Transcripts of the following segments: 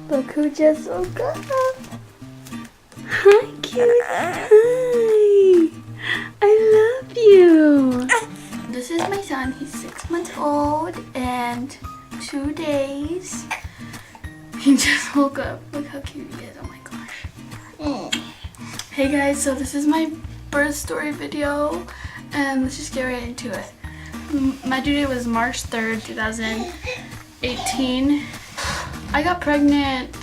Look who just woke up. Hi, cute. Hi. I love you. This is my son. He's 6 months old and 2 days. He just woke up. Look how cute he is. Oh my gosh. Hey guys, so this is my birth story video and let's just get right into it. My due date was March 3rd, 2018. I got pregnant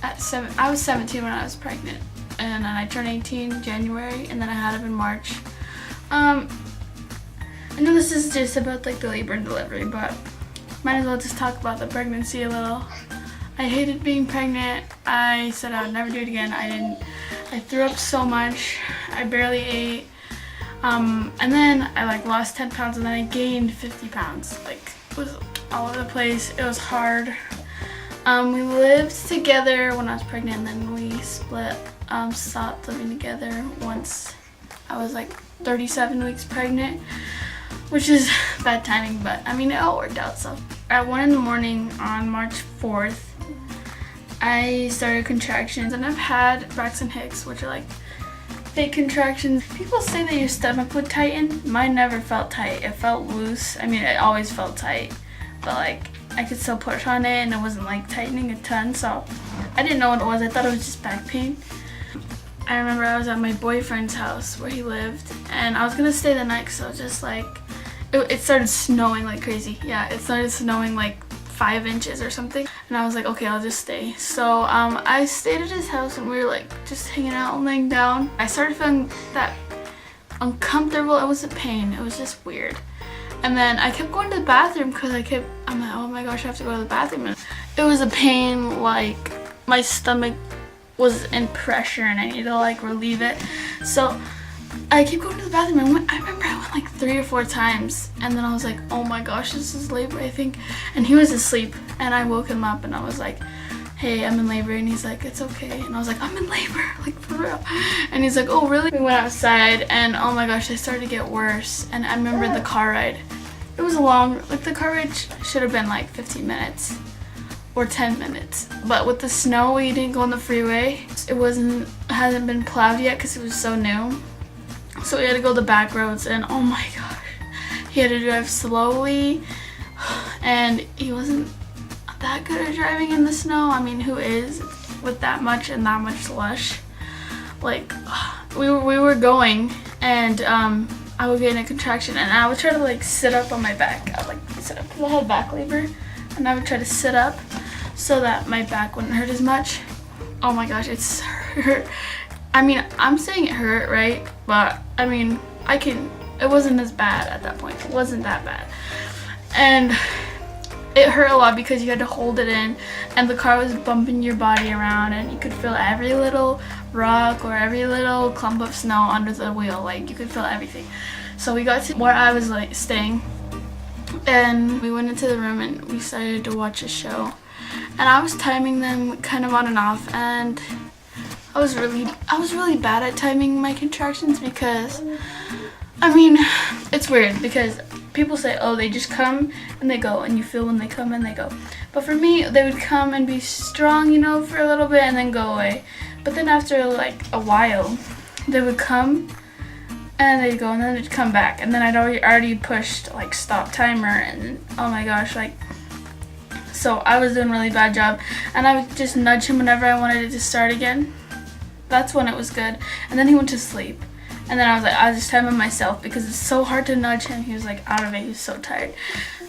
at I was 17 when I was pregnant, and then I turned 18 in January, and then I had him in March. I know this is just about like the labor and delivery, but might as well just talk about the pregnancy a little. I hated being pregnant. I said I would never do it again. I threw up so much. I barely ate. And then I like lost 10 pounds and then I gained 50 pounds. Like, it was all over the place. It was hard. We lived together when I was pregnant, and then we split, stopped living together once I was like 37 weeks pregnant, which is bad timing, but I mean, it all worked out. So at 1 in the morning on March 4th, I started contractions, and I've had Braxton Hicks, which are like fake contractions. People say that your stomach would tighten. Mine never felt tight. It felt loose. I mean, it always felt tight, but like I could still push on it and it wasn't like tightening a ton, so I didn't know what it was. I thought it was just back pain. I remember I was at my boyfriend's house where he lived, and I was gonna stay the night, so just like it started snowing like crazy. Yeah, it started snowing like 5 inches or something, and I was like, okay, I'll just stay. So I stayed at his house and we were like just hanging out and laying down. I started feeling that uncomfortable. It wasn't pain, it was just weird. And then I kept going to the bathroom because I'm like, oh my gosh, I have to go to the bathroom. And it was a pain, like my stomach was in pressure and I needed to like relieve it. So I kept going to the bathroom and I remember I went like 3 or 4 times, and then I was like, oh my gosh, this is labor, I think. And he was asleep, and I woke him up and I was like, hey, I'm in labor. And he's like, it's okay. And I was like, I'm in labor, like for real. And he's like, oh really? We went outside and oh my gosh, it started to get worse. And I remember the car ride. It was long, like the car ride should have been like 15 minutes or 10 minutes. But with the snow, we didn't go on the freeway. It hasn't been plowed yet because it was so new. So we had to go the back roads, and oh my gosh, he had to drive slowly, and he wasn't that good at driving in the snow. I mean, who is with that much and that much slush? Like, we were going, and I would get in a contraction, and I would try to like sit up on my back. I would like sit up because I had back labor, and I would try to sit up so that my back wouldn't hurt as much. Oh my gosh, it's hurt. I mean, I'm saying it hurt, right? But I mean, it wasn't as bad at that point. It wasn't that bad. And it hurt a lot because you had to hold it in, and the car was bumping your body around, and you could feel every little rock or every little clump of snow under the wheel. Like, you could feel everything. So we got to where I was like staying, and we went into the room and we started to watch a show. And I was timing them kind of on and off, and I was really bad at timing my contractions because, I mean, it's weird because people say, oh, they just come and they go, and you feel when they come and they go. But for me, they would come and be strong, you know, for a little bit and then go away. But then after like a while, they would come and they'd go and then they'd come back. And then I'd already pushed like stop timer, and oh my gosh, like, so I was doing a really bad job. And I would just nudge him whenever I wanted it to start again. That's when it was good. And then he went to sleep. And then I was like, I'll just time him myself because it's so hard to nudge him. He was like out of it. He was so tired.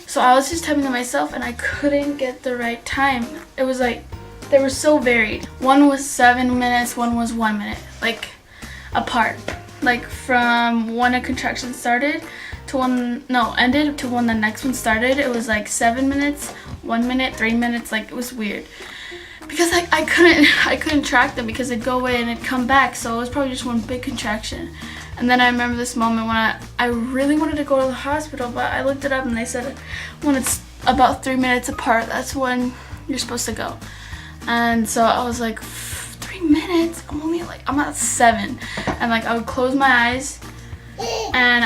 So I was just timing him myself, and I couldn't get the right time. It was like, they were so varied. One was 7 minutes, one was 1 minute, like apart. Like from when a contraction started to ended to when the next one started. It was like 7 minutes, 1 minute, 3 minutes. Like, it was weird. Because I couldn't track them because they'd go away and it'd come back, so it was probably just one big contraction. And then I remember this moment when I really wanted to go to the hospital, but I looked it up and they said when it's about 3 minutes apart, that's when you're supposed to go. And so I was like, 3 minutes? I'm at 7. And like, I would close my eyes and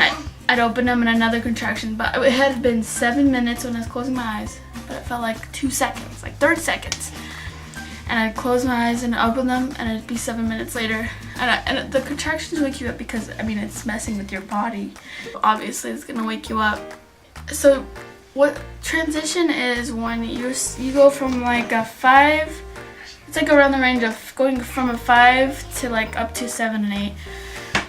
I'd open them in another contraction, but it had been 7 minutes when I was closing my eyes, but it felt like 2 seconds, like 30 seconds. and I'd close my eyes and open them, and it'd be 7 minutes later. And the contractions wake you up because, I mean, it's messing with your body. Obviously, it's gonna wake you up. So what transition is when you go from like a 5, it's like around the range of going from a 5 to like up to 7 and 8.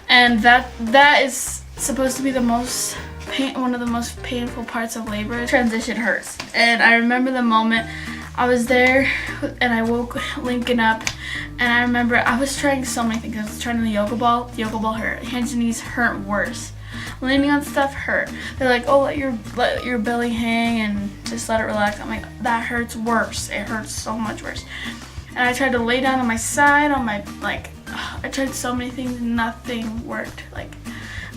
And that is supposed to be one of the most painful parts of labor. Transition hurts. And I remember the moment I was there and I woke Lincoln up, and I remember I was trying so many things. I was trying the yoga ball. The yoga ball hurt. Hands and knees hurt worse. Landing on stuff hurt. They're like, oh, let your belly hang and just let it relax. I'm like, that hurts worse. It hurts so much worse. And I tried to lay down on my side, I tried so many things, nothing worked.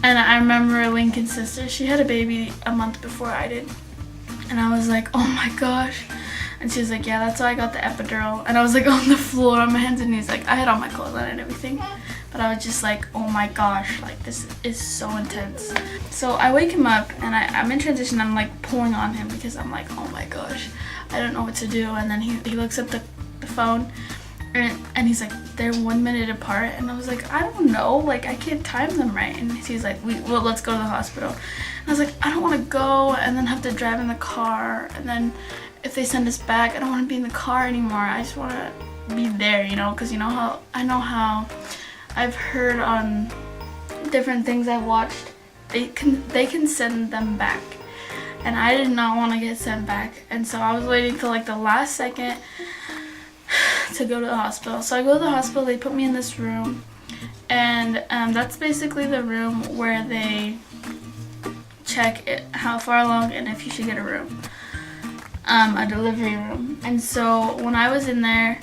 And I remember Lincoln's sister, she had a baby a month before I did. And I was like, oh my gosh. And she was like, yeah, that's why I got the epidural. And I was like on the floor on my hands and knees. Like, I had all my clothes on and everything. But I was just like, oh my gosh, like this is so intense. So I wake him up and I'm in transition. I'm like pulling on him because I'm like, oh my gosh, I don't know what to do. And then he looks up the phone and he's like, they're 1 minute apart. And I was like, I don't know, like I can't time them right. And he's like, well, let's go to the hospital. And I was like, I don't want to go and then have to drive in the car. And then if they send us back, I don't want to be in the car anymore. I just want to be there, you know, because you know how I've heard on different things I've watched, they can send them back. And I did not want to get sent back. And so I was waiting till like the last second to go to the hospital. So I go to the hospital, they put me in this room. And that's basically the room where they check how far along and if you should get a room. A delivery room. And so when I was in there,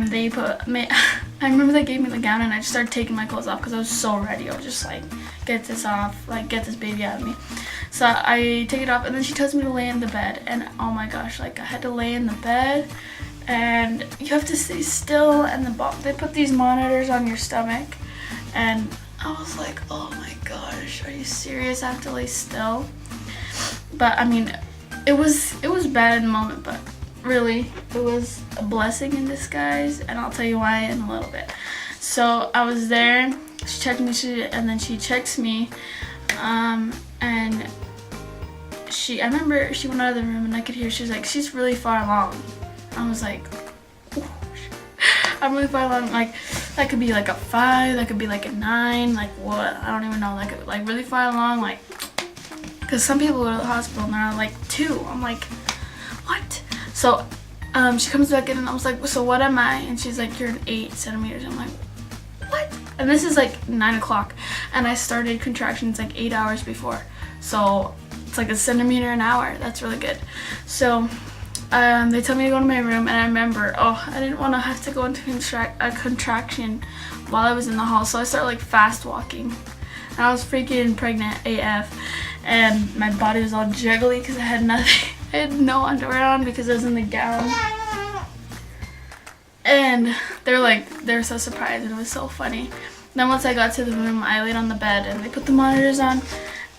they put me, I remember they gave me the gown and I just started taking my clothes off because I was so ready. I was just like, get this off, like get this baby out of me. So I take it off and then she tells me to lay in the bed, and oh my gosh, like I had to lay in the bed and you have to stay still, and they put these monitors on your stomach, and I was like, oh my gosh, are you serious? I have to lay still? But I mean, it was bad in the moment, but really, it was a blessing in disguise, and I'll tell you why in a little bit. So I was there, she checked me, and then she checks me, and I remember she went out of the room and I could hear, she was like, she's really far along. I was like, oh, I'm really far along, like, that could be like a 5, that could be like a 9, like what, I don't even know, like really far along, like, because some people go to the hospital and they're like 2, I'm like, what? So she comes back in and I was like, so what am I? And she's like, you're an 8 centimeters. I'm like, what? And this is like 9 o'clock. And I started contractions like 8 hours before. So it's like a centimeter an hour. That's really good. So they tell me to go to my room, and I remember, I didn't want to have to go into a contraction while I was in the hall. So I started like fast walking. And I was freaking pregnant AF. And my body was all jiggly because I had nothing. I had no underwear on because I was in the gown. And they're so surprised, and it was so funny. Then once I got to the room, I laid on the bed and they put the monitors on,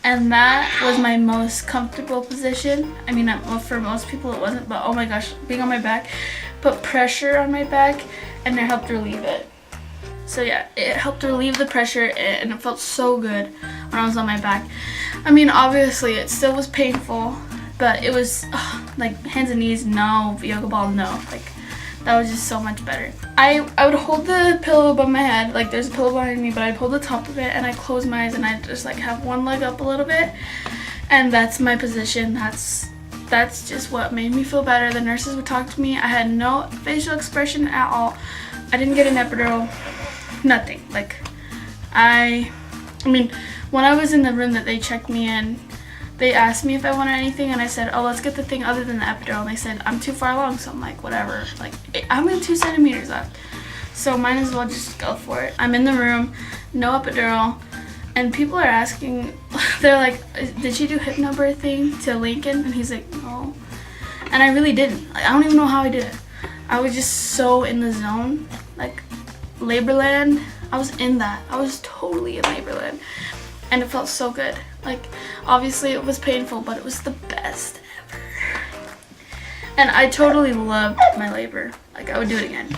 and that was my most comfortable position. I mean, for most people it wasn't, but oh my gosh, being on my back put pressure on my back and it helped relieve it. So yeah, it helped relieve the pressure and it felt so good when I was on my back. I mean, obviously it still was painful, but it was like hands and knees, no. Yoga ball, no. Like that was just so much better. I would hold the pillow above my head, like there's a pillow behind me, but I'd hold the top of it and I'd close my eyes and I'd just like have one leg up a little bit, and that's my position. That's just what made me feel better. The nurses would talk to me. I had no facial expression at all. I didn't get an epidural, nothing. Like I mean, when I was in the room that they checked me in, they asked me if I wanted anything, and I said, oh, let's get the thing other than the epidural. And they said, I'm too far along. So I'm like, whatever. Like, I'm in 2 centimeters left. So might as well just go for it. I'm in the room, no epidural. And people are asking, they're like, did she do hypnobirthing to Lincoln? And he's like, no. And I really didn't. Like, I don't even know how I did it. I was just so in the zone. Like, Laborland, I was in that. I was totally in Laborland. And it felt so good. Like, obviously it was painful, but it was the best ever. And I totally loved my labor. Like, I would do it again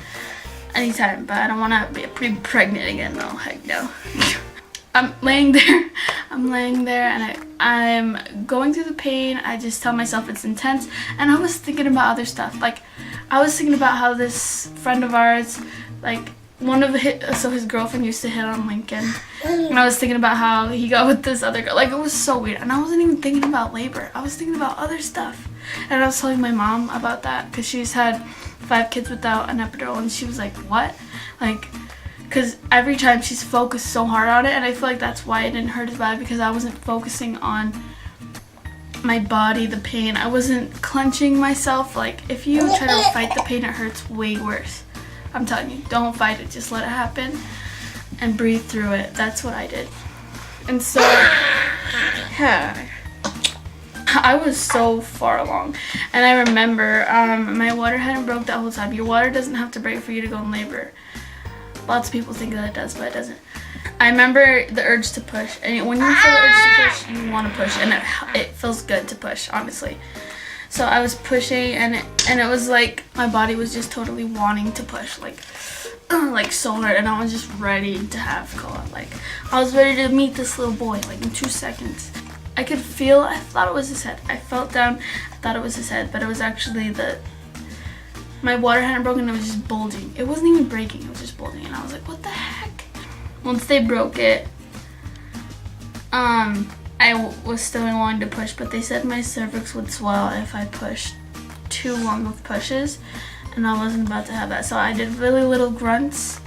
anytime, but I don't want to be pregnant again though. Heck no. I'm laying there and I'm going through the pain. I just tell myself it's intense, and I was thinking about other stuff. Like, I was thinking about how this friend of ours, like, his girlfriend used to hit on Lincoln, and I was thinking about how he got with this other girl. Like, it was so weird, and I wasn't even thinking about labor. I was thinking about other stuff, and I was telling my mom about that because she's had 5 kids without an epidural, and she was like, what? Like, because every time she's focused so hard on it, and I feel like that's why it didn't hurt as bad, because I wasn't focusing on my body, the pain. I wasn't clenching myself. Like, if you try to fight the pain, it hurts way worse. I'm telling you, don't fight it. Just let it happen and breathe through it. That's what I did. And so, yeah, I was so far along. And I remember my water hadn't broke that whole time. Your water doesn't have to break for you to go in labor. Lots of people think that it does, but it doesn't. I remember the urge to push. And when you feel the urge to push, you want to push. And it feels good to push, honestly. So I was pushing, and it was like my body was just totally wanting to push, like so hard, and I was just ready to have Koa. Like, I was ready to meet this little boy, like, in 2 seconds. I could feel, I thought it was his head. I felt down, I thought it was his head, but it was actually my water hadn't broken, it was just bulging. It wasn't even breaking, it was just bulging, and I was like, what the heck? Once they broke it, I was still wanting to push, but they said my cervix would swell if I pushed too long with pushes, and I wasn't about to have that. So I did really little grunts.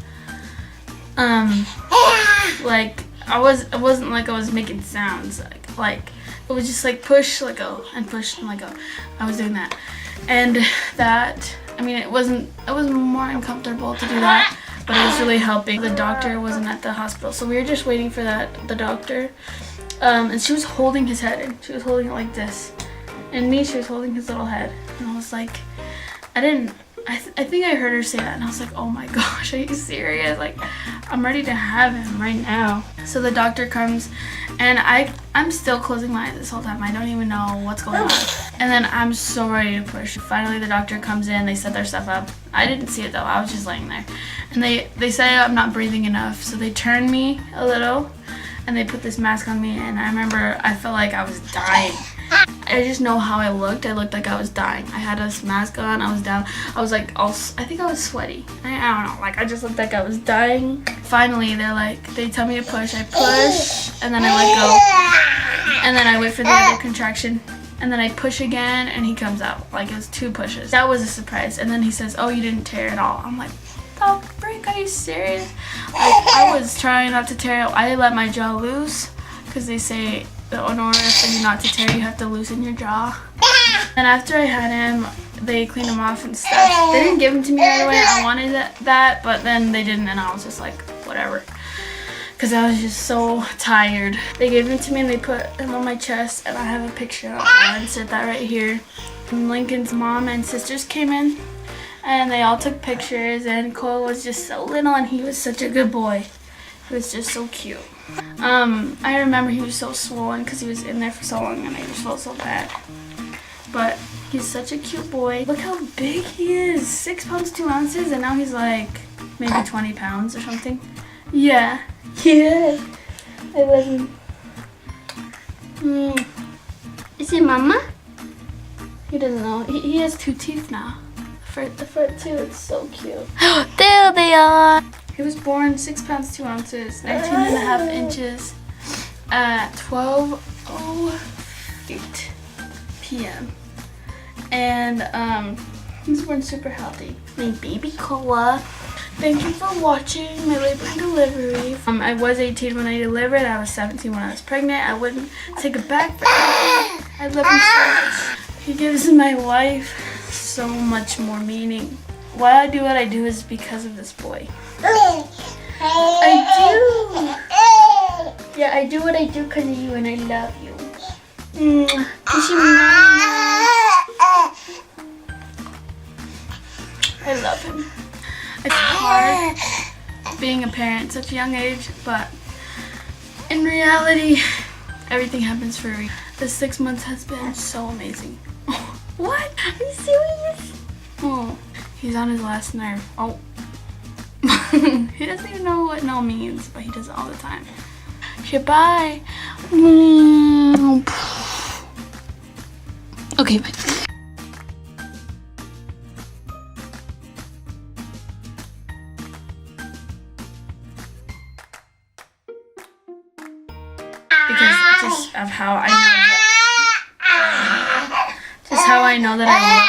Like, it wasn't like I was making sounds. Like it was just like push, let go, and push and let go. I was doing that, and that. I mean, it was more uncomfortable to do that, but it was really helping. The doctor wasn't at the hospital, so we were just waiting for the doctor. And she was holding his head, and she was holding it like this. And me, she was holding his little head. And I was like, I think I heard her say that, and I was like, oh my gosh, are you serious? Like, I'm ready to have him right now. So the doctor comes, and I'm still closing my eyes this whole time. I don't even know what's going on. And then I'm so ready to push. Finally, the doctor comes in, they set their stuff up. I didn't see it though, I was just laying there. And they say I'm not breathing enough, so they turn me a little, and they put this mask on me, and I remember I felt like I was dying. I just know how I looked. I looked like I was dying. I had this mask on, I was down. I was like, I think I was sweaty. I don't know, like, I just looked like I was dying. Finally, they tell me to push. I push, and then I let go. And then I wait for the other contraction. And then I push again, and he comes out. Like, it was 2 pushes. That was a surprise. And then he says, oh, you didn't tear at all. I'm like, what the frick, are you serious? Like, I was trying not to tear it. I let my jaw loose, because they say that in order for you not to tear, you have to loosen your jaw. And after I had him, they cleaned him off and stuff. They didn't give him to me right away. I wanted that, but then they didn't, and I was just like, whatever. Because I was just so tired. They gave him to me, and they put him on my chest, and I have a picture. I'll insert that right here. And Lincoln's mom and sisters came in, and they all took pictures, and Cole was just so little, and he was such a good boy. He was just so cute. I remember he was so swollen because he was in there for so long, and I just felt so bad. But he's such a cute boy. Look how big he is. 6 pounds 2 ounces, and now he's like maybe 20 pounds or something. Yeah. I love him. Is he mama? He doesn't know. He has 2 teeth now. The front too. It's so cute. There they are. He was born 6 pounds 2 ounces, 19.5 inches at 12:08 p.m. And he was born super healthy. My baby Koa. Thank you for watching my labor and delivery. I was 18 when I delivered. I was 17 when I was pregnant. I wouldn't take it back for anything. I love him so much. He gives my life so much more meaning. Why I do what I do is because of this boy. I do. Yeah, I do what I do because of you, and I love you. Kiss your mama. I love him. It's hard being a parent at such a young age, but in reality, everything happens for a reason. The 6 months has been so amazing. What? Are you serious? Oh, he's on his last nerve. Oh. He doesn't even know what no means, but he does it all the time. Okay, bye. Okay, bye. Because just of how I know that, just how I know that I love.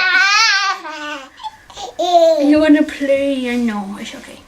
You wanna play or no? It's okay.